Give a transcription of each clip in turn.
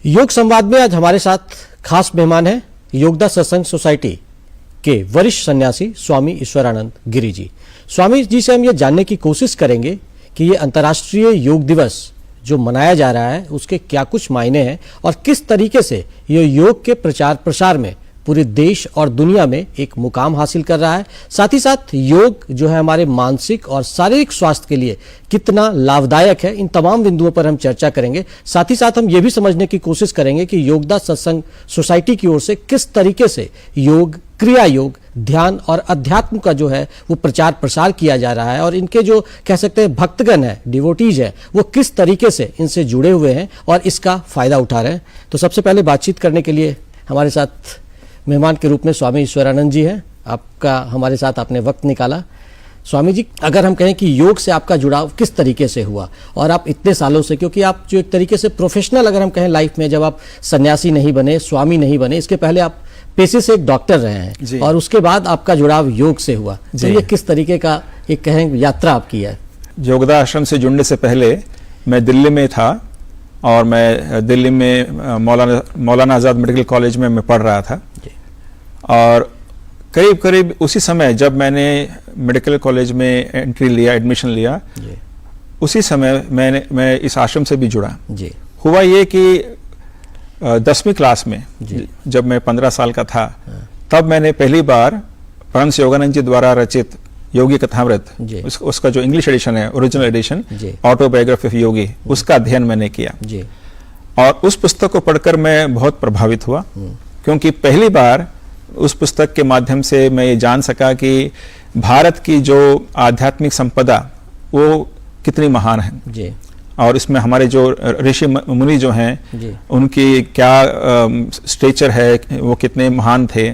योग संवाद में आज हमारे साथ खास मेहमान हैं योगदा सत्संग सोसाइटी के वरिष्ठ सन्यासी स्वामी ईश्वरानंद गिरी जी। स्वामी जी से हम ये जानने की कोशिश करेंगे कि ये अंतर्राष्ट्रीय योग दिवस जो मनाया जा रहा है उसके क्या कुछ मायने हैं और किस तरीके से ये योग के प्रचार प्रसार में पूरे देश और दुनिया में एक मुकाम हासिल कर रहा है। साथ ही साथ योग जो है हमारे मानसिक और शारीरिक स्वास्थ्य के लिए कितना लाभदायक है, इन तमाम बिंदुओं पर हम चर्चा करेंगे। साथ ही साथ हम ये भी समझने की कोशिश करेंगे कि योगदा सत्संग सोसाइटी की ओर से किस तरीके से योग, क्रिया योग, ध्यान और अध्यात्म का जो है वो प्रचार प्रसार किया जा रहा है और इनके जो कह सकते हैं भक्तगण है, डिवोटीज है, वो किस तरीके से इनसे जुड़े हुए हैं और इसका फायदा उठा रहे हैं। तो सबसे पहले बातचीत करने के लिए हमारे साथ मेहमान के रूप में स्वामी ईश्वरानंद जी हैं। आपका हमारे साथ आपने वक्त निकाला। स्वामी जी, अगर हम कहें कि योग से आपका जुड़ाव किस तरीके से हुआ और आप इतने सालों से, क्योंकि आप जो एक तरीके से प्रोफेशनल अगर हम कहें लाइफ में, जब आप सन्यासी नहीं बने, स्वामी नहीं बने, इसके पहले आप पेशे से एक डॉक्टर रहे हैं और उसके बाद आपका जुड़ाव योग से हुआ, तो ये किस तरीके का एक कहें यात्रा आपकी है? योगदा आश्रम से जुड़ने से पहले मैं दिल्ली में था और मैं दिल्ली में मौलाना आज़ाद मेडिकल कॉलेज में मैं पढ़ रहा था और करीब करीब उसी समय जब मैंने मेडिकल कॉलेज में एंट्री लिया, एडमिशन लिया, उसी समय मैं इस आश्रम से भी जुड़ा। हुआ ये कि 10वीं क्लास में जब मैं 15 साल का था, तब मैंने पहली बार परमहंस योगानंद जी द्वारा रचित योगी कथामृत, उसका जो इंग्लिश एडिशन है, ओरिजिनल एडिशन, ऑटोबायोग्राफी ऑफ योगी, उसका अध्ययन मैंने किया और उस पुस्तक को पढ़कर मैं बहुत प्रभावित हुआ, क्योंकि पहली बार उस पुस्तक के माध्यम से मैं ये जान सका कि भारत की जो आध्यात्मिक संपदा वो कितनी महान है और इसमें हमारे जो ऋषि मुनि जो हैं उनकी क्या स्टेचर है, वो कितने महान थे।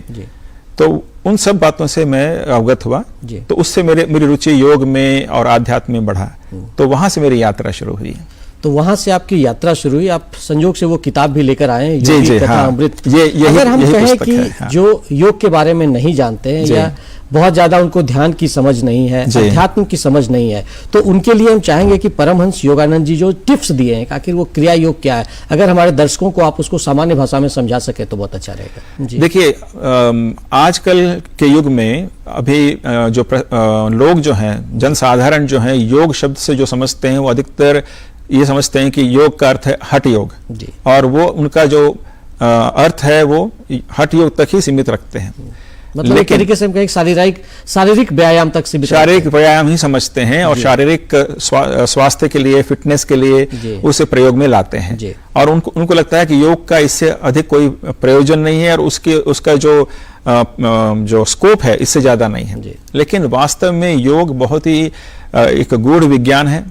तो उन सब बातों से मैं अवगत हुआ, तो उससे मेरी रुचि योग में और आध्यात्म में बढ़ा, तो वहां से मेरी यात्रा शुरू हुई। तो वहां से आपकी यात्रा शुरू हुई, आप संयोग से वो किताब भी लेकर आए हैं, योगी कथामृत। अगर हम कहें कि जो योग के बारे में नहीं जानते हैं या बहुत ज्यादा उनको ध्यान की समझ नहीं है, अध्यात्म की समझ नहीं है, तो उनके लिए हम चाहेंगे कि परमहंस योगानंद जी जो टिप्स दिए हैं, आखिर वो क्रिया योग क्या है, अगर हमारे दर्शकों को आप उसको सामान्य भाषा में समझा सके तो बहुत अच्छा रहेगा। देखिए, आजकल के युग में अभी जो लोग जो हैं, जनसाधारण जो हैं, योग शब्द से जो समझते हैं वो अधिकतर ये समझते हैं कि योग का अर्थ है हठ योग, और वो उनका जो अर्थ है वो हठ योग तक ही सीमित रखते हैं। मतलब एक तरीके से हम कहें शारीरिक व्यायाम तक सीमित, शारीरिक व्यायाम ही समझते हैं और शारीरिक स्वास्थ्य के लिए, फिटनेस के लिए उसे प्रयोग में लाते हैं और उनको लगता है कि योग का इससे अधिक कोई प्रयोजन नहीं है और उसका जो स्कोप है इससे ज्यादा नहीं है। लेकिन वास्तव में योग बहुत ही एक गूढ़ विज्ञान है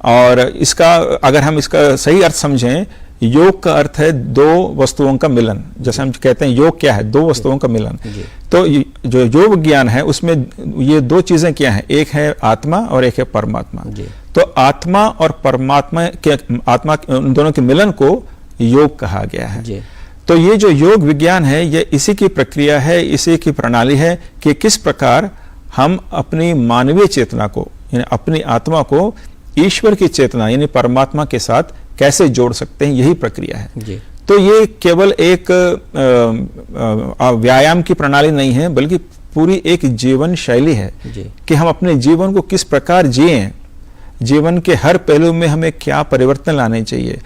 और इसका अगर हम इसका सही अर्थ समझें, योग का अर्थ है दो वस्तुओं का मिलन। जैसे हम कहते हैं योग क्या है, दो वस्तुओं का मिलन। तो जो योग विज्ञान है उसमें ये दो चीजें क्या हैं, एक है आत्मा और एक है परमात्मा। तो आत्मा और परमात्मा उन दोनों के मिलन को योग कहा गया है। तो ये जो योग विज्ञान है ये इसी की प्रक्रिया है, इसी की प्रणाली है कि किस प्रकार हम अपनी मानवीय चेतना को, यानी अपनी आत्मा को ईश्वर की चेतना यानी परमात्मा के साथ कैसे जोड़ सकते हैं, यही प्रक्रिया है। तो ये केवल एक व्यायाम की प्रणाली नहीं है, बल्कि पूरी एक जीवन शैली है कि हम अपने जीवन को किस प्रकार जिएं, जीवन के हर पहलू में हमें क्या परिवर्तन लाने चाहिए,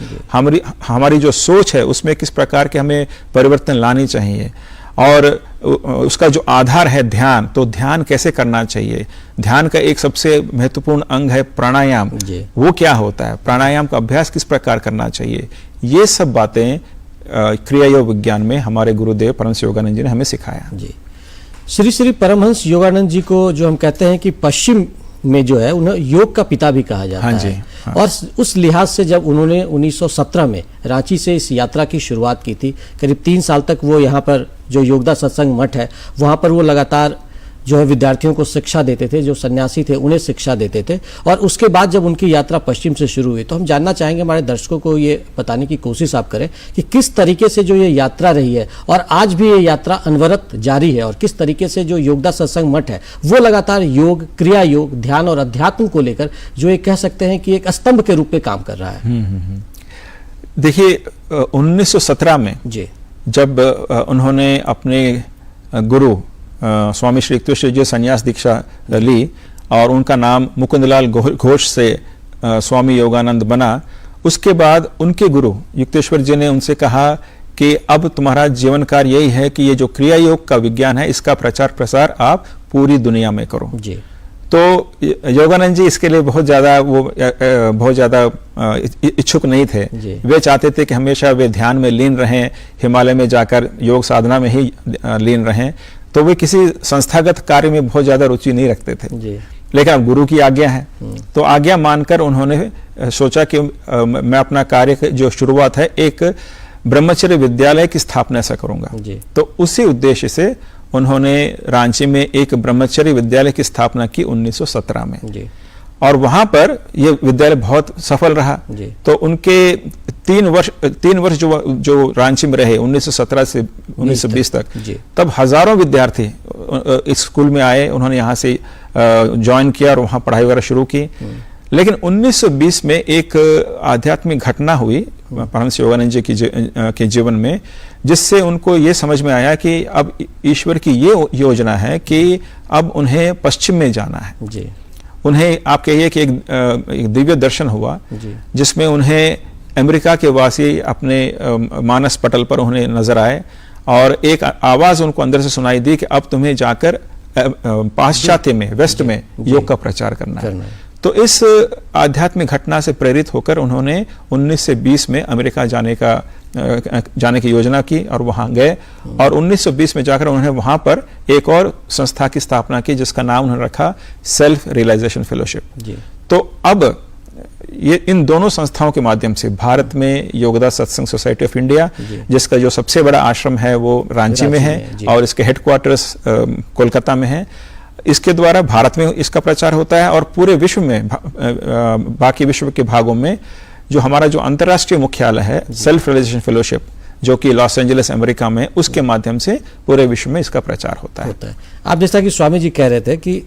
हमारी जो सोच है उसमें किस प्रकार के हमें परिवर्तन लाने चाहिए, और उसका जो आधार है ध्यान, तो ध्यान कैसे करना चाहिए। ध्यान का एक सबसे महत्वपूर्ण अंग है प्राणायाम, वो क्या होता है, प्राणायाम का अभ्यास किस प्रकार करना चाहिए। ये सब बातें क्रिया योग विज्ञान में हमारे गुरुदेव परमहंस योगानंद जी ने हमें सिखाया। श्री श्री परमहंस योगानंद जी को जो हम कहते हैं कि पश्चिम में जो है उन्हें योग का पिता भी कहा जाता है। और उस लिहाज से जब उन्होंने 1917 में रांची से इस यात्रा की शुरुआत की थी, करीब 3 साल तक वो यहाँ पर जो योगदा सत्संग मठ है वहाँ पर वो लगातार जो है विद्यार्थियों को शिक्षा देते थे, जो सन्यासी थे उन्हें शिक्षा देते थे। और उसके बाद जब उनकी यात्रा पश्चिम से शुरू हुई, तो हम जानना चाहेंगे, हमारे दर्शकों को ये बताने की कोशिश आप करें कि किस तरीके से जो ये यात्रा रही है और आज भी ये यात्रा अनवरत जारी है और किस तरीके से जो योगदा सत्संग मठ है वो लगातार योग, क्रिया योग, ध्यान और अध्यात्म को लेकर जो एक कह सकते हैं कि एक स्तंभ के रूप में काम कर रहा है। देखिए, 1917 में जी जब उन्होंने अपने गुरु स्वामी श्री युक्तेश्वर जी संन्यास दीक्षा ली और उनका नाम मुकुंदलाल घोष से स्वामी योगानंद बना, उसके बाद उनके गुरु युक्तेश्वर जी ने उनसे कहा कि अब तुम्हारा जीवन कार्य यही है कि ये जो क्रिया योग का विज्ञान है इसका प्रचार प्रसार आप पूरी दुनिया में करो। जी। तो योगानंद जी इसके लिए बहुत ज्यादा इच्छुक नहीं थे। वे चाहते थे कि हमेशा वे ध्यान में लीन रहें, हिमालय में जाकर योग साधना में ही लीन रहें, तो वे किसी संस्थागत कार्य में बहुत ज्यादा रुचि नहीं रखते थे। जी। लेकिन अब गुरु की आज्ञा है, तो आज्ञा मानकर उन्होंने सोचा कि मैं अपना कार्य जो शुरुआत है एक ब्रह्मचर्य विद्यालय की स्थापना से करूंगा। तो उसी उद्देश्य से उन्होंने रांची में एक ब्रह्मचर्य विद्यालय की स्थापना की 1917 में। जी। और वहां पर यह विद्यालय बहुत सफल रहा। तो उनके 3 वर्ष जो रांची में रहे 1917 से 1920 तक, तब हजारों विद्यार्थी इस स्कूल में आए, उन्होंने यहाँ से ज्वाइन किया और वहां पढ़ाई वगैरह शुरू की। लेकिन 1920 में एक आध्यात्मिक घटना हुई परमहंस योगानंद जी के जीवन में, जिससे उनको ये समझ में आया कि अब ईश्वर की ये योजना है कि अब उन्हें पश्चिम में जाना है। जी। उन्हें आप कहिए कि एक दिव्य दर्शन हुआ, जिसमें उन्हें अमेरिका के वासी अपने मानस पटल पर उन्हें नजर आए और एक आवाज उनको अंदर से सुनाई दी कि अब तुम्हें जाकर पाश्चात्य में, वेस्ट में योग का प्रचार करना है। तो इस आध्यात्मिक घटना से प्रेरित होकर उन्होंने 19 से 20 में अमेरिका जाने की योजना की और वहां गए और 1920 में जाकर उन्होंने वहां पर एक और संस्था की स्थापना की जिसका नाम उन्होंने रखा सेल्फ रियलाइजेशन फेलोशिप। तो अब ये इन दोनों संस्थाओं के माध्यम से भारत में योगदा सत्संग सोसाइटी ऑफ इंडिया, जिसका जो सबसे बड़ा आश्रम है वो रांची में है और इसके हेडक्वार्टर्स कोलकाता में है, इसके द्वारा भारत में इसका प्रचार होता है और पूरे विश्व में बाकी विश्व के भागों में जो हमारा जो अंतर्राष्ट्रीय मुख्यालय है सेल्फ रियलाइजेशन फेलोशिप, जो कि लॉस एंजलिस अमेरिका में, उसके माध्यम से पूरे विश्व में इसका प्रचार होता है। आप जैसा कि स्वामी जी कह रहे थे कि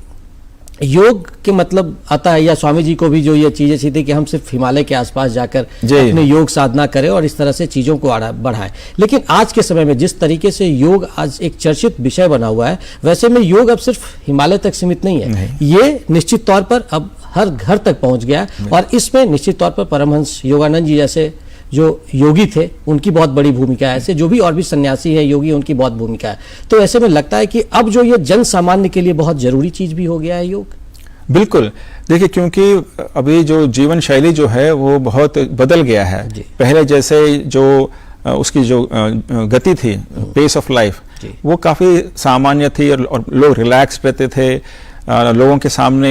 योग के मतलब आता है, या स्वामी जी को भी जो ये चीजें सी थी कि हम सिर्फ हिमालय के आसपास जाकर अपने योग साधना करें और इस तरह से चीजों को बढ़ाएं। लेकिन आज के समय में जिस तरीके से योग आज एक चर्चित विषय बना हुआ है, वैसे में योग अब सिर्फ हिमालय तक सीमित नहीं है। ये निश्चित तौर पर अब हर घर तक पहुंच गया और इसमें निश्चित तौर पर परमहंस योगानंद जी जैसे जो योगी थे उनकी बहुत बड़ी भूमिका है, ऐसे जो भी और भी सन्यासी है योगी, उनकी बहुत भूमिका है। तो ऐसे में लगता है कि अब जो ये जन सामान्य के लिए बहुत जरूरी चीज भी हो गया है योग। बिल्कुल, देखिए क्योंकि अभी जो जीवन शैली जो है वो बहुत बदल गया है। पहले जैसे जो उसकी जो गति थी, पेस ऑफ लाइफ, वो काफी सामान्य थी और लोग रिलैक्स रहते थे। लोगों के सामने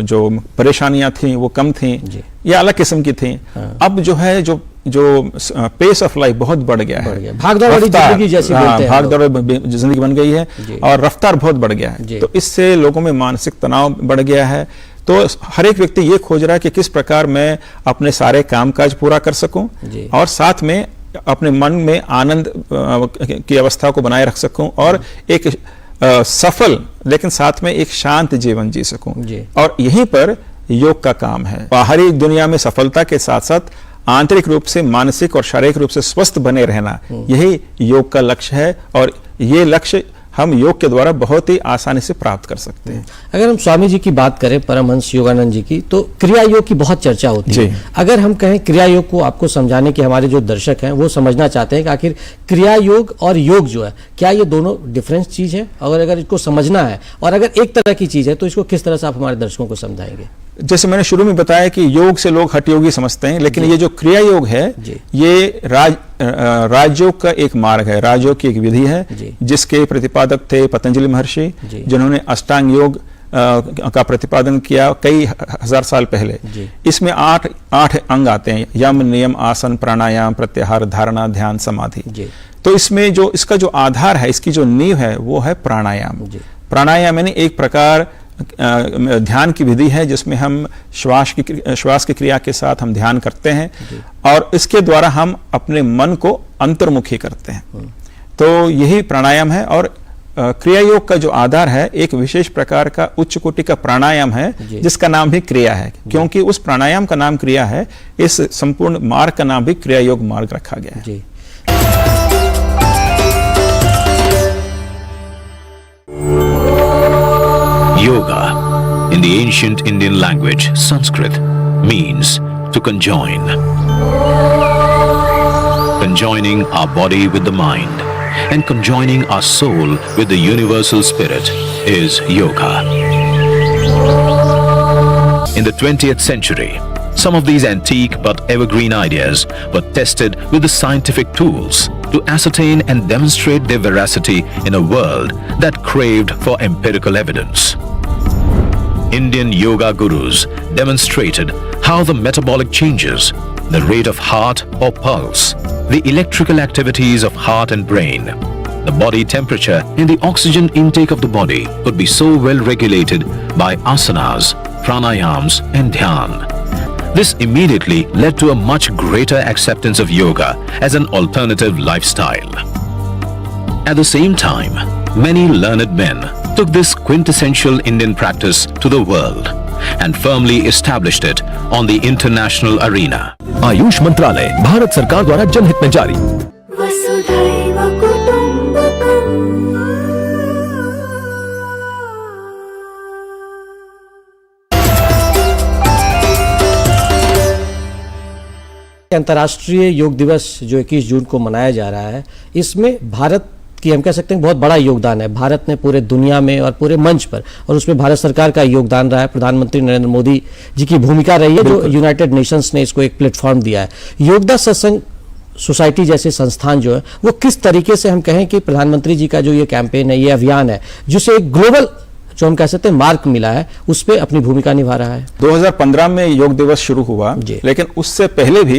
जो परेशानियां थी वो कम थी या अलग किस्म की थी। अब जो है जो पेस ऑफ लाइफ बहुत बढ़ गया है, भागदौड़ वाली जिंदगी जैसी बोलते हैं, भागदौड़ जिंदगी बन गई है और रफ्तार बहुत बढ़ गया है। तो इससे लोगों में मानसिक तनाव बढ़ गया है। तो हर एक व्यक्ति ये खोज रहा है कि किस प्रकार मैं अपने सारे कामकाज पूरा कर सकूं और साथ में अपने मन में आनंद की अवस्था को बनाए रख सकूं और एक सफल लेकिन साथ में एक शांत जीवन जी सकूं। और यहीं पर योग का काम है। बाहरी दुनिया में सफलता के साथ साथ आंतरिक रूप से मानसिक और शारीरिक रूप से स्वस्थ बने रहना, यही योग का लक्ष्य है और ये लक्ष्य हम योग के द्वारा बहुत ही आसानी से प्राप्त कर सकते हैं। अगर हम स्वामी जी की बात करें, परमहंस योगानंद जी की, तो क्रिया योग की बहुत चर्चा होती है। अगर हम कहें क्रिया योग को आपको समझाने के हमारे जो दर्शक हैं वो समझना चाहते हैं कि आखिर क्रिया योग और योग जो है, क्या ये दोनों डिफरेंस चीज है? और अगर इसको समझना है और अगर एक तरह की चीज है तो इसको किस तरह से आप हमारे दर्शकों को समझाएंगे? जैसे मैंने शुरू में बताया कि योग से लोग हठ योगी समझते हैं, लेकिन ये जो क्रिया योग है ये राजयोग का एक मार्ग है, राजयोग की एक विधि है जिसके प्रतिपादक थे पतंजलि महर्षि, जिन्होंने अष्टांग योग का प्रतिपादन किया कई हजार साल पहले। इसमें 8 अंग आते हैं, यम, नियम, आसन, प्राणायाम, प्रत्याहार, धारणा, ध्यान, समाधि। तो इसमें जो इसका जो आधार है, इसकी जो नींव है वो है प्राणायाम। प्राणायाम यानी एक प्रकार ध्यान की विधि है जिसमें हम श्वास की क्रिया के साथ हम ध्यान करते हैं और इसके द्वारा हम अपने मन को अंतर्मुखी करते हैं। तो यही प्राणायाम है और क्रिया योग का जो आधार है एक विशेष प्रकार का उच्च कोटि का प्राणायाम है जिसका नाम भी क्रिया है, क्योंकि उस प्राणायाम का नाम क्रिया है, इस संपूर्ण मार्ग का नाम भी क्रिया योग मार्ग रखा गया है। जी। Yoga, in the ancient Indian language Sanskrit, means to conjoin. Conjoining our body with the mind and conjoining our soul with the universal spirit is yoga. In the 20th century, some of these antique but evergreen ideas were tested with the scientific tools to ascertain and demonstrate their veracity in a world that craved for empirical evidence. Indian yoga gurus demonstrated how the metabolic changes, the rate of heart or pulse, the electrical activities of heart and brain, the body temperature and the oxygen intake of the body could be so well regulated by asanas, pranayams and dhyan. This immediately led to a much greater acceptance of yoga as an alternative lifestyle. At the same time, many learned men took this quintessential Indian practice to the world and firmly established it on the international arena. Ayush मंत्रालय भारत सरकार द्वारा जनहित में जारी। वसुधैव कुटुम्बकम्। अंतर्राष्ट्रीय योग दिवस जो 21 जून को मनाया जा रहा है, इसमें भारत की हम कह सकते हैं बहुत बड़ा योगदान है। भारत ने पूरे दुनिया में और पूरे मंच पर, और उसमें भारत सरकार का योगदान रहा है, प्रधानमंत्री नरेंद्र मोदी जी की भूमिका रही है, जो यूनाइटेड नेशंस ने इसको एक प्लेटफॉर्म दिया है। योगदा सत्संग सोसाइटी जैसे संस्थान जो है वो किस तरीके से हम कहें कि प्रधानमंत्री जी का जो ये कैंपेन है, ये अभियान है, जिसे एक ग्लोबल जो हम कह सकते हैं मार्क मिला है, उस पर अपनी भूमिका निभा रहा है। 2015 में योग दिवस शुरू हुआ, लेकिन उससे पहले भी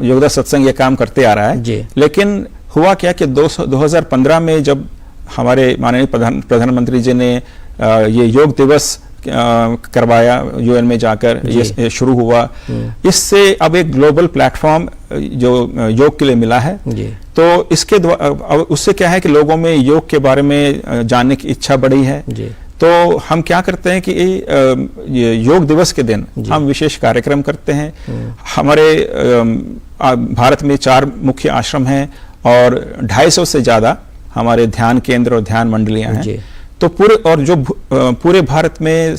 योगदा सत्संग ये काम करते आ रहा है। लेकिन हुआ क्या कि 2015 में जब हमारे माननीय प्रधानमंत्री जी ने ये योग दिवस करवाया यूएन में जाकर, ये शुरू हुआ, इससे अब एक ग्लोबल प्लेटफॉर्म जो योग के लिए मिला है। तो इसके उससे क्या है कि लोगों में योग के बारे में जानने की इच्छा बढ़ी है। तो हम क्या करते हैं कि ये योग दिवस के दिन हम विशेष कार्यक्रम करते हैं। हमारे भारत में 4 मुख्य आश्रम हैं और 250 से ज्यादा हमारे ध्यान केंद्र और ध्यान मंडलियां हैं। तो पूरे भारत में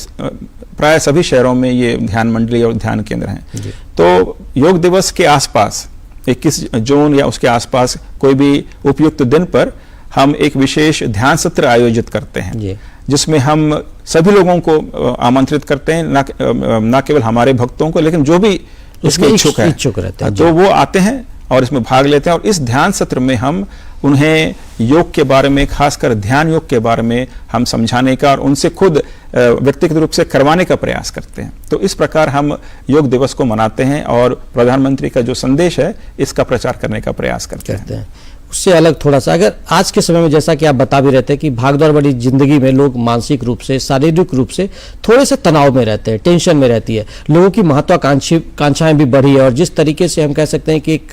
प्राय सभी शहरों में ये ध्यान मंडली और ध्यान केंद्र हैं। तो योग दिवस के आसपास 21 जून या उसके आसपास कोई भी उपयुक्त दिन पर हम एक विशेष ध्यान सत्र आयोजित करते हैं, जिसमें हम सभी लोगों को आमंत्रित करते हैं, ना केवल हमारे भक्तों को, लेकिन जो भी इसके इच्छुक रहते हैं तो वो आते हैं और इसमें भाग लेते हैं। और इस ध्यान सत्र में हम उन्हें योग के बारे में, खासकर ध्यान योग के बारे में हम समझाने का और उनसे खुद व्यक्तिगत रूप से करवाने का प्रयास करते हैं। तो इस प्रकार हम योग दिवस को मनाते हैं और प्रधानमंत्री का जो संदेश है इसका प्रचार करने का प्रयास करते हैं। उससे अलग थोड़ा सा, अगर आज के समय में जैसा कि आप बता भी रहते हैं कि भागदौड़ भरी जिंदगी में लोग मानसिक रूप से, शारीरिक रूप से थोड़े से तनाव में रहते हैं, टेंशन में रहती है, लोगों की महत्वाकांक्षाएं भी बढ़ी है, और जिस तरीके से हम कह सकते हैं कि एक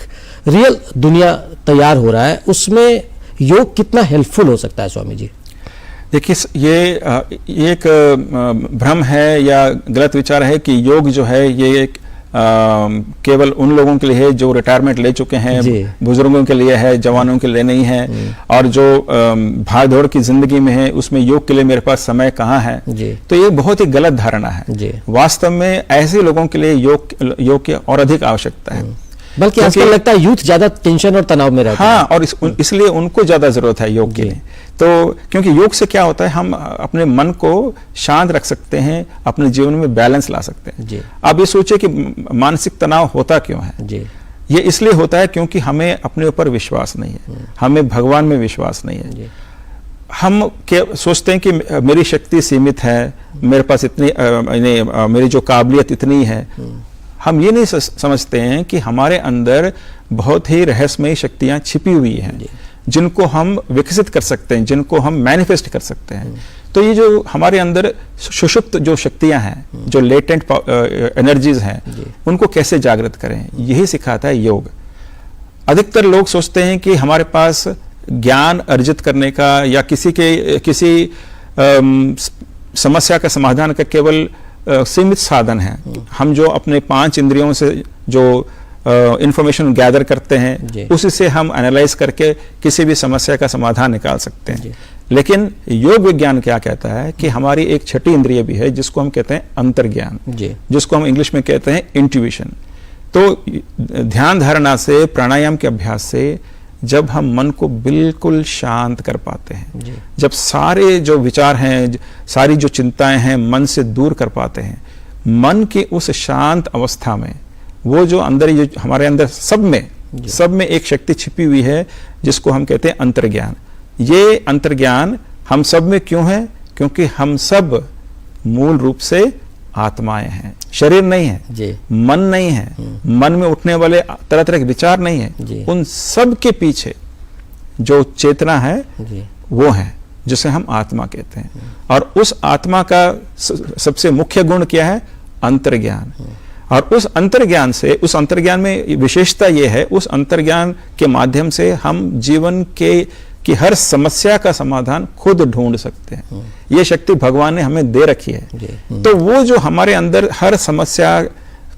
रियल दुनिया तैयार हो रहा है, उसमें योग कितना हेल्पफुल हो सकता है स्वामी जी? देखिए, ये एक भ्रम है या गलत विचार है कि योग जो है ये एक केवल उन लोगों के लिए है जो रिटायरमेंट ले चुके हैं, बुजुर्गों के लिए है, जवानों के लिए नहीं है, और जो भाग दौड़ की जिंदगी में है उसमें योग के लिए मेरे पास समय कहाँ है। तो ये बहुत ही गलत धारणा है। वास्तव में ऐसे लोगों के लिए योग की और अधिक आवश्यकता है, बल्कि आजकल लगता है यूथ ज्यादा टेंशन और तनाव में रहता है। हाँ, और इसलिए उनको ज्यादा जरूरत है योग के लिए। तो क्योंकि योग से क्या होता है, हम अपने मन को शांत रख सकते हैं, अपने जीवन में बैलेंस ला सकते हैं। अब ये सोचिए कि मानसिक तनाव होता क्यों है? ये इसलिए होता है क्योंकि हमें अपने ऊपर विश्वास नहीं है, हमें भगवान में विश्वास नहीं है। हम सोचते हैं कि मेरी शक्ति सीमित है, मेरे पास इतनी मेरी जो काबिलियत इतनी है। हम ये नहीं समझते हैं कि हमारे अंदर बहुत ही रहस्यमयी शक्तियां छिपी हुई हैं, जिनको हम विकसित कर सकते हैं, जिनको हम मैनिफेस्ट कर सकते हैं। तो ये जो हमारे अंदर सुषुप्त जो शक्तियां हैं, जो लेटेंट एनर्जीज हैं, उनको कैसे जागृत करें, यही सिखाता है योग। अधिकतर लोग सोचते हैं कि हमारे पास ज्ञान अर्जित करने का या किसी समस्या का समाधान का केवल सीमित साधन है। हम जो अपने 5 इंद्रियों से जो इंफॉर्मेशन गैदर करते हैं उससे हम एनालाइज करके किसी भी समस्या का समाधान निकाल सकते हैं। लेकिन योग विज्ञान क्या कहता है कि हमारी एक छठी इंद्रिय भी है जिसको हम कहते हैं अंतर्ज्ञान, जिसको हम इंग्लिश में कहते हैं इंट्यूशन। तो ध्यान धारणा से, प्राणायाम के अभ्यास से जब हम मन को बिल्कुल शांत कर पाते हैं, जब सारे जो विचार हैं, सारी जो चिंताएं हैं मन से दूर कर पाते हैं, मन की उस शांत अवस्था में वो जो अंदर, ये हमारे अंदर सब में एक शक्ति छिपी हुई है जिसको हम कहते हैं अंतर्ज्ञान। ये अंतर्ज्ञान हम सब में क्यों है? क्योंकि हम सब मूल रूप से आत्माएं हैं, शरीर नहीं है, मन नहीं है, मन में उठने वाले तरह तरह के विचार नहीं है। उन सब के पीछे जो चेतना है वो है जिसे हम आत्मा कहते हैं। और उस आत्मा का सबसे मुख्य गुण क्या है? अंतर्ज्ञान। और उस अंतर्ज्ञान में विशेषता ये है, उस अंतर्ज्ञान के माध्यम से हम जीवन की हर समस्या का समाधान खुद ढूंढ सकते हैं। ये शक्ति भगवान ने हमें दे रखी है। तो वो जो हमारे अंदर हर समस्या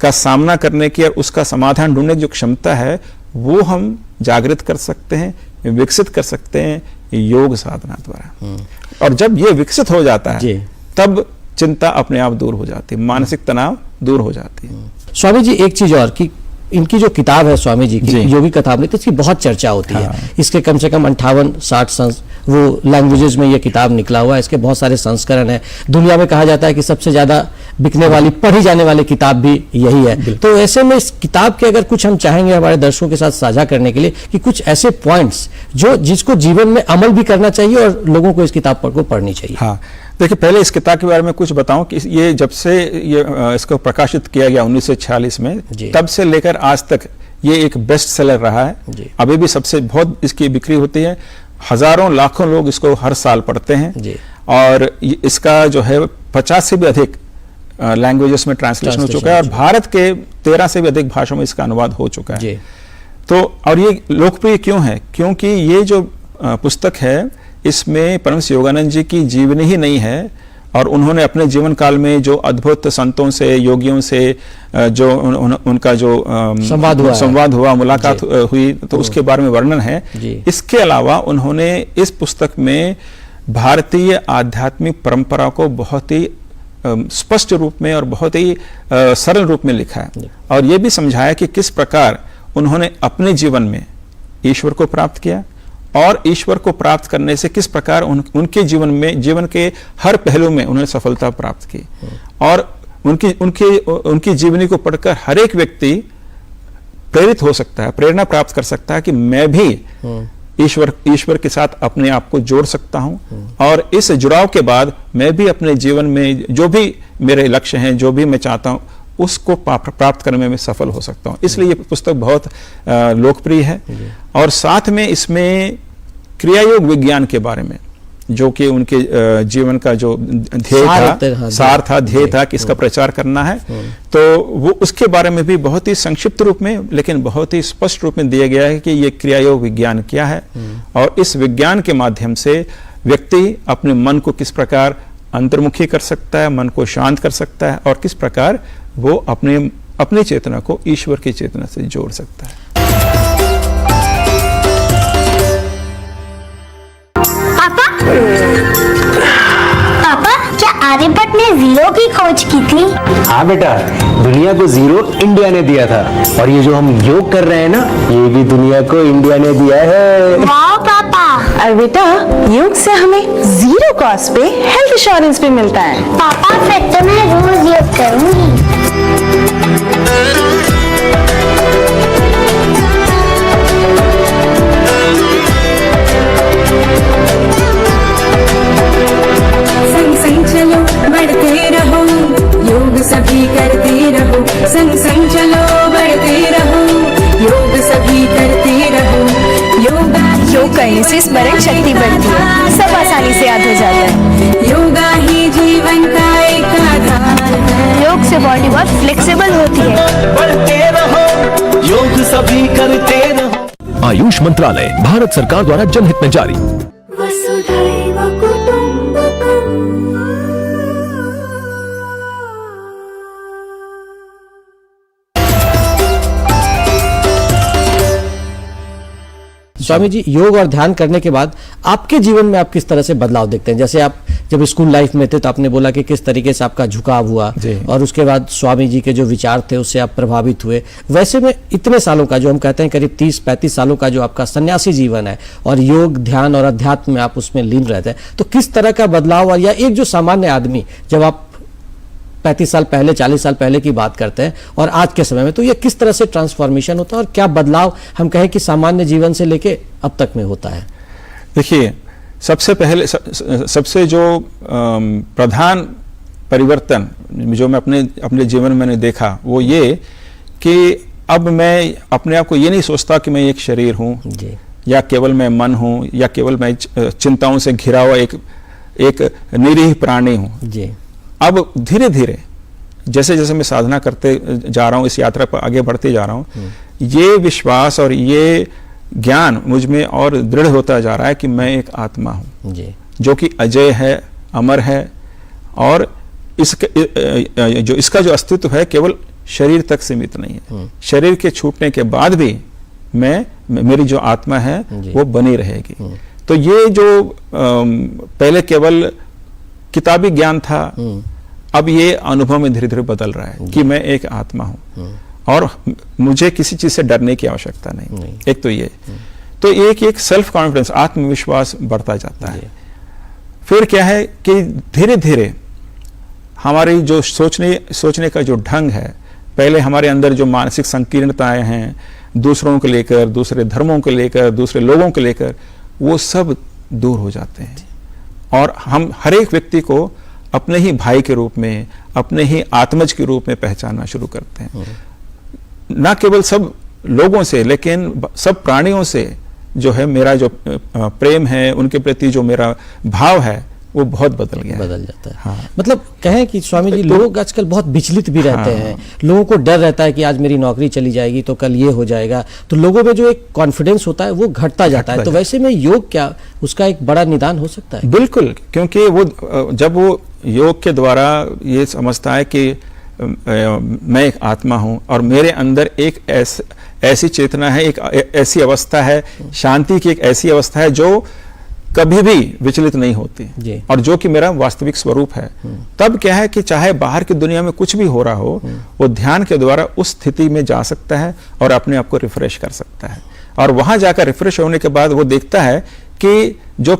का सामना करने की और उसका समाधान ढूंढने की जो क्षमता है वो हम जागृत कर सकते हैं, विकसित कर सकते हैं योग साधना द्वारा। और जब ये विकसित हो जाता है तब चिंता अपने आप दूर हो जाती है, मानसिक तनाव दूर हो जाती है। स्वामी जी एक चीज और कि इनकी जो किताब है स्वामी जी की योगी कथामृत, इसकी बहुत चर्चा होती है। इसके कम से कम 58-60 वो लैंग्वेजेस में ये किताब निकला हुआ है। इसके बहुत सारे संस्करण है। दुनिया में कहा जाता है कि सबसे ज्यादा बिकने वाली, पढ़ी जाने वाली किताब भी यही है। तो ऐसे में इस किताब के अगर कुछ हम चाहेंगे हमारे दर्शकों के साथ साझा करने के लिए कि कुछ ऐसे पॉइंट्स जिसको जीवन में अमल भी करना चाहिए और लोगों को इस किताब को पढ़नी चाहिए। हाँ, देखिए पहले इस किताब के बारे में कुछ बताऊं कि ये जब से इसको प्रकाशित किया गया 1946 में, तब से लेकर आज तक ये एक बेस्ट सेलर रहा है। अभी भी सबसे बहुत इसकी बिक्री होती है, हजारों लाखों लोग इसको हर साल पढ़ते हैं। और इसका जो है 50 से भी अधिक लैंग्वेजेस में ट्रांसलेशन हो चुका है और भारत के 13 से भी अधिक भाषाओं में इसका अनुवाद हो चुका है। तो और ये लोकप्रिय क्यों है? क्योंकि ये जो पुस्तक है इसमें परमहंस योगानंद जी की जीवनी ही नहीं है और उन्होंने अपने जीवन काल में जो अद्भुत संतों से, योगियों से जो उनका जो संवाद हुआ, मुलाकात हुई, तो उसके बारे में वर्णन है। इसके अलावा उन्होंने इस पुस्तक में भारतीय आध्यात्मिक परंपरा को बहुत ही स्पष्ट रूप में और बहुत ही सरल रूप में लिखा है और ये भी समझाया कि किस प्रकार उन्होंने अपने जीवन में ईश्वर को प्राप्त किया और ईश्वर को प्राप्त करने से किस प्रकार उनके जीवन के हर पहलू में उन्होंने सफलता प्राप्त की। और उनकी जीवनी को पढ़कर हर एक व्यक्ति प्रेरित हो सकता है, प्रेरणा प्राप्त कर सकता है कि मैं भी ईश्वर के साथ अपने आप को जोड़ सकता हूं और इस जुड़ाव के बाद मैं भी अपने जीवन में जो भी मेरे लक्ष्य हैं, जो भी मैं चाहता हूं, उसको प्राप्त करने में सफल हो सकता हूं। इसलिए ये पुस्तक बहुत लोकप्रिय है। और साथ में इसमें क्रियायोग विज्ञान के बारे में, जो कि उनके जीवन का जो ध्येय था कि इसका प्रचार करना है, तो वो उसके बारे में भी बहुत ही संक्षिप्त रूप में लेकिन बहुत ही स्पष्ट रूप में दिया गया है कि ये क्रियायोग विज्ञान क्या है और इस विज्ञान के माध्यम से व्यक्ति अपने मन को किस प्रकार अंतर्मुखी कर सकता है, मन को शांत कर सकता है और किस प्रकार वो अपनी चेतना को ईश्वर की चेतना से जोड़ सकता है। पापा, क्या आर्यभट्ट ने जीरो की खोज की थी? हाँ बेटा, दुनिया को जीरो इंडिया ने दिया था और ये जो हम योग कर रहे हैं ना, ये भी दुनिया को इंडिया ने दिया है। वाह पापा। अरे बेटा, योग से हमें जीरो कॉस्ट पे हेल्थ इंश्योरेंस भी मिलता है। पापा फिर तो मैं रोज योग करूंगी। संग संग चलो बढ़ते रहो, योग सभी करते रहो। संग संग चलो बढ़ते रहो, योग सभी करते रहो। योग करने से स्मरण शक्ति बढ़ती है, सब आसानी से याद हो जाता है। योगा ही जीवन का एक आधार है। योग से बॉडी बहुत फ्लेक्सिबल होती है। बढ़ते रहो, योग सभी करते रहो। आयुष मंत्रालय, भारत सरकार द्वारा जनहित में जारी। वसुधैव कुटुम्बकम्। स्वामी जी, योग और ध्यान करने के बाद आपके जीवन में आप किस तरह से बदलाव देखते हैं? जैसे आप जब स्कूल लाइफ में थे तो आपने बोला कि किस तरीके से आपका झुकाव हुआ जी। और उसके बाद स्वामी जी के जो विचार थे उससे आप प्रभावित हुए। वैसे में इतने सालों का, जो हम कहते हैं करीब 30-35 सालों का जो आपका सन्यासी जीवन है और योग, ध्यान और अध्यात्म में आप उसमें लीन रहते हैं, तो किस तरह का बदलाव, और या एक जो सामान्य आदमी, जब आप 35 साल पहले, 40 साल पहले की बात करते हैं और आज के समय में, तो ये किस तरह से ट्रांसफॉर्मेशन होता है और क्या बदलाव हम कहें कि सामान्य जीवन से लेके अब तक में होता है? देखिए, सबसे पहले सबसे जो प्रधान परिवर्तन जो मैं अपने जीवन में मैंने देखा वो ये कि अब मैं अपने आप को ये नहीं सोचता कि मैं एक शरीर हूँ जी। या केवल मैं मन हूँ या केवल मैं चिंताओं से घिरा हुआ एक निरीह प्राणी हूँ जी। अब धीरे धीरे जैसे जैसे मैं साधना करते जा रहा हूँ, इस यात्रा पर आगे बढ़ते जा रहा हूँ, ये विश्वास और ये ज्ञान मुझ में और दृढ़ होता जा रहा है कि मैं एक आत्मा हूँ जी। जो कि अजय है, अमर है, और इसका जो अस्तित्व है केवल शरीर तक सीमित नहीं है। शरीर के छूटने के बाद भी मेरी जो आत्मा है वो बनी रहेगी। तो ये जो पहले केवल किताबी ज्ञान था, अब ये अनुभव में धीरे धीरे बदल रहा है कि मैं एक आत्मा हूं और मुझे किसी चीज से डरने की आवश्यकता नहीं। एक तो ये, तो एक सेल्फ कॉन्फिडेंस, आत्मविश्वास बढ़ता जाता है। फिर क्या है कि धीरे धीरे हमारी जो सोचने का जो ढंग है, पहले हमारे अंदर जो मानसिक संकीर्णताएं हैं दूसरों को लेकर, दूसरे धर्मों को लेकर, दूसरे लोगों को लेकर, वो सब दूर हो जाते हैं और हम हर एक व्यक्ति को अपने ही भाई के रूप में, अपने ही आत्मज के रूप में पहचानना शुरू करते हैं। ना केवल सब लोगों से, लेकिन सब प्राणियों से जो है मेरा जो प्रेम है, उनके प्रति जो मेरा भाव है, वो बहुत बदल गया, बदल जाता है। हाँ। मतलब कहें कि स्वामी जी, लोग आजकल बहुत विचलित भी रहते हैं। लोगों को डर रहता है कि आज मेरी नौकरी चली जाएगी तो कल ये हो जाएगा, तो लोगों में जो एक कॉन्फिडेंस होता है वो घटता जाता है। तो वैसे में योग क्या उसका एक बड़ा निदान हो सकता है? बिल्कुल, क्योंकि वो जब वो योग के द्वारा ये समझता है कि मैं एक आत्मा हूं और मेरे अंदर एक ऐसी चेतना है, एक ऐसी अवस्था है, शांति की एक ऐसी अवस्था है जो कभी भी विचलित नहीं होती और जो कि मेरा वास्तविक स्वरूप है, तब क्या है कि चाहे बाहर की दुनिया में कुछ भी हो रहा हो, वो ध्यान के द्वारा उस स्थिति में जा सकता है और अपने आप को रिफ्रेश कर सकता है। और वहां जाकर रिफ्रेश होने के बाद वो देखता है कि जो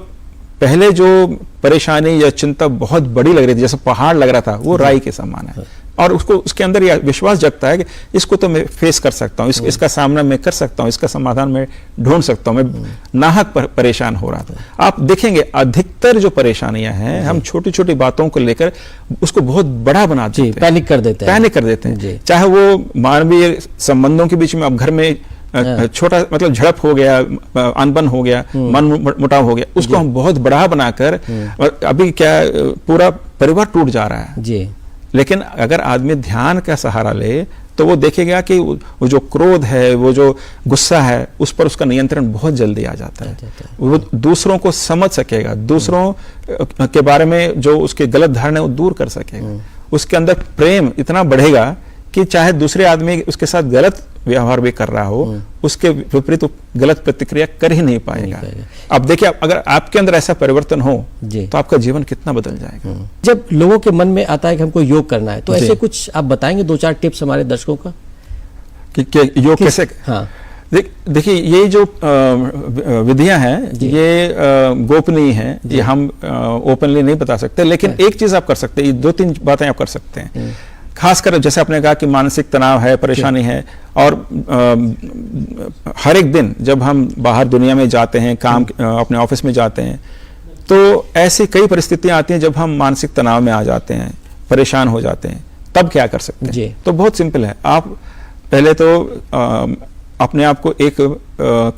पहले जो परेशानी या चिंता बहुत बड़ी लग रही थी, जैसे पहाड़ लग रहा था, वो राई के समान है और उसके अंदर यह विश्वास जगता है कि इसको तो मैं फेस कर सकता हूँ, इसका सामना मैं कर सकता हूँ, इसका समाधान मैं ढूंढ सकता हूँ। मैं नाहक परेशान हो रहा था। आप देखेंगे अधिकतर जो परेशानियां हैं, हम छोटी छोटी बातों को लेकर उसको बहुत बड़ा बना देते हैं, पैनिक कर देते हैं। चाहे वो मानवीय संबंधों के बीच में, अब घर में छोटा मतलब झड़प हो गया, अनबन हो गया, मन मुटाव हो गया, उसको हम बहुत बड़ा बनाकर अभी क्या पूरा परिवार टूट जा रहा है जी। लेकिन अगर आदमी ध्यान का सहारा ले तो वो देखेगा कि वो जो क्रोध है, वो जो गुस्सा है, उस पर उसका नियंत्रण बहुत जल्दी आ जाता है। वो दूसरों को समझ सकेगा, दूसरों के बारे में जो उसके गलत धारणा वो दूर कर सकेगा, उसके अंदर प्रेम इतना बढ़ेगा कि चाहे दूसरे आदमी उसके साथ गलत व्यवहार भी कर रहा हो, उसके विपरीत गलत प्रतिक्रिया कर ही नहीं पाएगा। अब देखिए, अगर आपके अंदर ऐसा परिवर्तन हो तो आपका जीवन कितना बदल जाएगा। जब लोगों के मन में आता है कि हमको योग करना है, तो ऐसे कुछ आप बताएंगे 2-4 टिप्स हमारे दर्शकों का कि योग कैसे? हाँ, देखिए, ये जो विधियां हैं ये गोपनीय हैं, ये हम ओपनली नहीं बता सकते, लेकिन एक चीज आप कर सकते हैं, 2-3 बातें आप कर सकते हैं। खासकर जैसे आपने कहा कि मानसिक तनाव है, परेशानी है, और हर एक दिन जब हम बाहर दुनिया में जाते हैं, काम अपने ऑफिस में जाते हैं, तो ऐसी कई परिस्थितियां आती हैं जब हम मानसिक तनाव में आ जाते हैं, परेशान हो जाते हैं, तब क्या कर सकते हैं? तो बहुत सिंपल है। आप पहले तो अपने आप को एक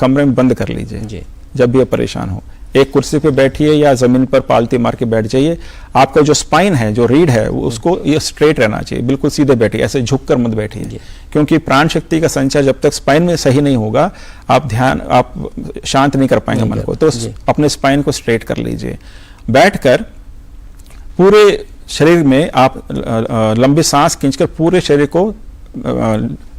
कमरे में बंद कर लीजिए जब भी आप परेशान हो, एक कुर्सी पे बैठिए या जमीन पर पालती मार के बैठ जाइए, आपका जो स्पाइन है, जो रीढ़ है, वो उसको ये स्ट्रेट रहना चाहिए, बिल्कुल सीधे बैठिए, ऐसे झुक कर मत बैठिए, क्योंकि प्राण शक्ति का संचार जब तक स्पाइन में सही नहीं होगा, आप शांत नहीं कर पाएंगे मन को। तो अपने स्पाइन को स्ट्रेट कर लीजिए। बैठकर पूरे शरीर में आप लंबी सांस खींचकर पूरे शरीर को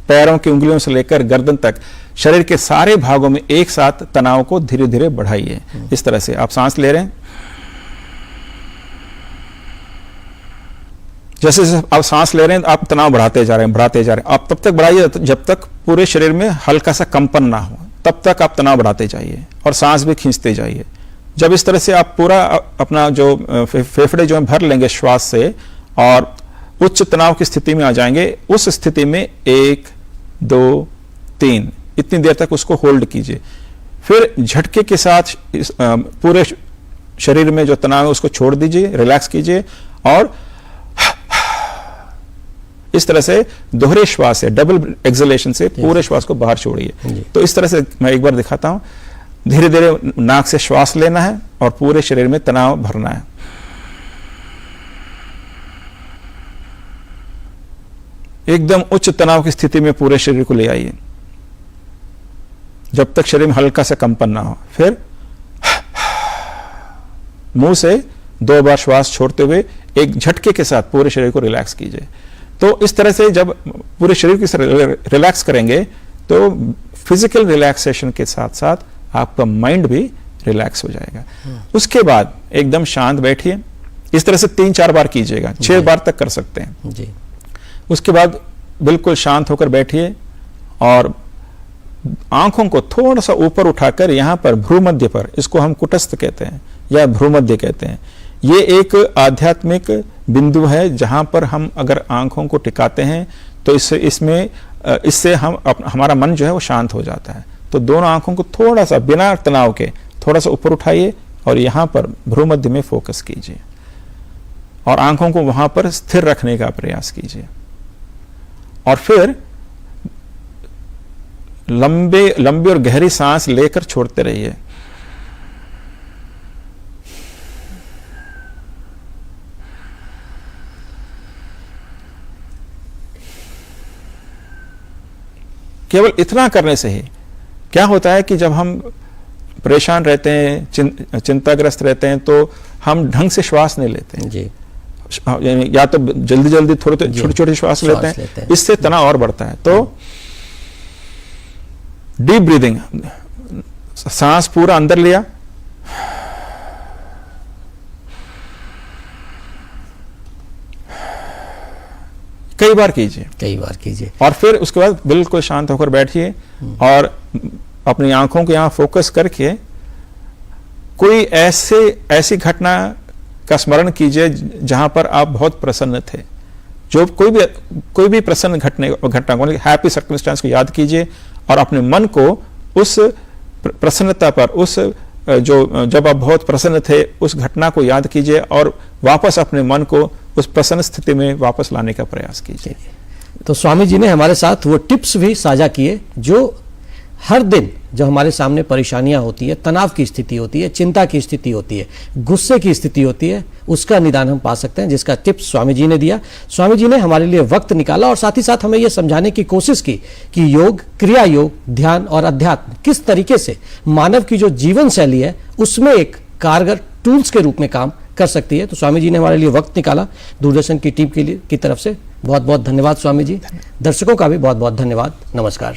पैरों की उंगलियों से लेकर गर्दन तक शरीर के सारे भागों में एक साथ तनाव को धीरे धीरे बढ़ाइए। इस तरह से आप सांस ले रहे हैं, जैसे जैसे आप सांस ले रहे हैं आप तनाव बढ़ाते जा रहे हैं। आप तब तक बढ़ाइए जब तक पूरे शरीर में हल्का सा कंपन ना हो, तब तक आप तनाव बढ़ाते जाइए और सांस भी खींचते जाइए। जब इस तरह से आप पूरा अपना जो फेफड़े जो भर लेंगे श्वास से और उच्च तनाव की स्थिति में आ जाएंगे, उस स्थिति में 1 2 3 इतनी देर तक उसको होल्ड कीजिए। फिर झटके के साथ पूरे शरीर में जो तनाव है उसको छोड़ दीजिए, रिलैक्स कीजिए और इस तरह से दोहरे श्वास से, डबल एक्सलेशन से पूरे श्वास को बाहर छोड़िए। तो इस तरह से मैं एक बार दिखाता हूं। धीरे धीरे नाक से श्वास लेना है और पूरे शरीर में तनाव भरना है। एकदम उच्च तनाव की स्थिति में पूरे शरीर को ले आइए जब तक शरीर में हल्का सा कंपन ना हो। फिर मुंह से 2 बार श्वास छोड़ते हुए एक झटके के साथ पूरे शरीर को रिलैक्स कीजिए। तो इस तरह से जब पूरे शरीर को रिलैक्स करेंगे तो फिजिकल रिलैक्सेशन के साथ साथ आपका माइंड भी रिलैक्स हो जाएगा। उसके बाद एकदम शांत बैठिए। इस तरह से 3-4 बार कीजिएगा, 6 बार तक कर सकते हैं जी। उसके बाद बिल्कुल शांत होकर बैठिए और आंखों को थोड़ा सा ऊपर उठाकर यहां पर भ्रूमध्य पर, इसको हम कुटस्थ कहते हैं या भ्रूमध्य कहते हैं, ये एक आध्यात्मिक बिंदु है जहां पर हम अगर आंखों को टिकाते हैं तो इससे हमारा मन जो है वो शांत हो जाता है। तो दोनों आंखों को थोड़ा सा बिना तनाव के थोड़ा सा ऊपर उठाइए और यहां पर भ्रूमध्य में फोकस कीजिए और आंखों को वहां पर स्थिर रखने का प्रयास कीजिए और फिर लंबी और गहरी सांस लेकर छोड़ते रहिए। केवल इतना करने से ही क्या होता है कि जब हम परेशान रहते हैं, चिंताग्रस्त रहते हैं, तो हम ढंग से श्वास नहीं लेते हैं जी। या तो जल्दी छोटी छोटी श्वास लेते हैं, इससे तनाव और बढ़ता है। तो डीप ब्रीदिंग, सांस पूरा अंदर लिया, कई बार कीजिए और फिर उसके बाद बिल्कुल शांत होकर बैठिए और अपनी आंखों को यहां फोकस करके कोई ऐसी घटना का स्मरण कीजिए जहां पर आप बहुत प्रसन्न थे। जो कोई भी प्रसन्न घटना को, हैप्पी सर्कमस्टेंस को याद कीजिए और अपने मन को उस प्रसन्नता पर, जब आप बहुत प्रसन्न थे उस घटना को याद कीजिए और वापस अपने मन को उस प्रसन्न स्थिति में वापस लाने का प्रयास कीजिए। तो स्वामी जी ने हमारे साथ वो टिप्स भी साझा किए जो हर दिन जो हमारे सामने परेशानियां होती है, तनाव की स्थिति होती है, चिंता की स्थिति होती है, गुस्से की स्थिति होती है, उसका निदान हम पा सकते हैं, जिसका टिप्स स्वामी जी ने दिया। स्वामी जी ने हमारे लिए वक्त निकाला और साथ ही साथ हमें यह समझाने की कोशिश की कि योग, क्रिया योग, ध्यान और अध्यात्म किस तरीके से मानव की जो जीवन शैली है उसमें एक कारगर टूल्स के रूप में काम कर सकती है। तो स्वामी जी ने हमारे लिए वक्त निकाला। दूरदर्शन की टीम की तरफ से बहुत बहुत धन्यवाद स्वामी जी। दर्शकों का भी बहुत बहुत धन्यवाद। नमस्कार।